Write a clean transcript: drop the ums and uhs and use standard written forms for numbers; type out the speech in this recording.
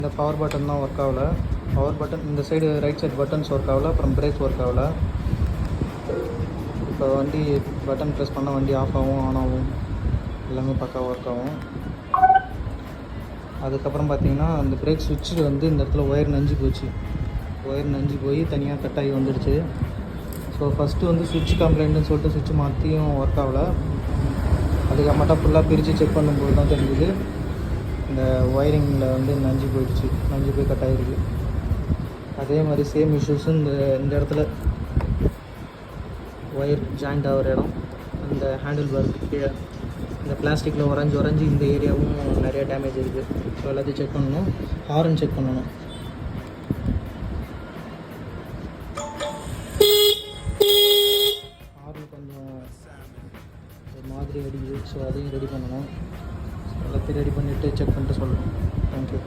இந்த power button தான் work ஆகலை. பவர் பட்டன் இந்த side right side buttons work ஆகலை. அப்புறம் பிரேக் ஒர்க் ஆகலை. இப்போ வண்டி பட்டன் ப்ரெஸ் பண்ணால் வண்டி ஆஃப் ஆகும், ஆன் ஆகும், எல்லாமே பக்காவாக ஒர்க் ஆகும். அதுக்கப்புறம் பார்த்தீங்கன்னா அந்த பிரேக் சுவிட்சு வந்து இந்த இடத்துல ஒயர் நஞ்சு போச்சு. ஒயர் நஞ்சு போய் தனியாக கட் ஆகி வந்துடுச்சு. ஸோ ஃபஸ்ட்டு வந்து சுவிட்ச் கம்ப்ளைண்ட்டுன்னு சொல்லிட்டு சுவிட்ச் மாற்றியும் ஒர்க் ஆகலை. அதுக்கப்புறமேட்டா ஃபுல்லாக பிரித்து செக் பண்ணும்போது தான் தெரிஞ்சுது இந்த ஒயரிங்கில் வந்து நஞ்சு போயிடுச்சு, நஞ்சு போய் கட் ஆகிருக்கு. அதே மாதிரி சேம் இஷ்யூஸும் இந்த இடத்துல ஒயர் ஜாயிண்ட் ஆகிற இடம், அந்த ஹேண்டில் பார்க்கு கீழே இந்த பிளாஸ்டிக்கில் உறைஞ்சி இந்த ஏரியாவும் நிறைய டேமேஜ் இருக்குது. ஸோ எல்லாத்தையும் செக் பண்ணணும். ஹாரன் செக் பண்ணணும். ஹாரன் கொஞ்சம் ஒரு மாதிரி அடிக்குது. ஸோ அதையும் ரெடி பண்ணணும். எல்லாத்தையும் ரெடி பண்ணிவிட்டு செக் பண்ணிட்டு சொல்லணும். தேங்க்யூ.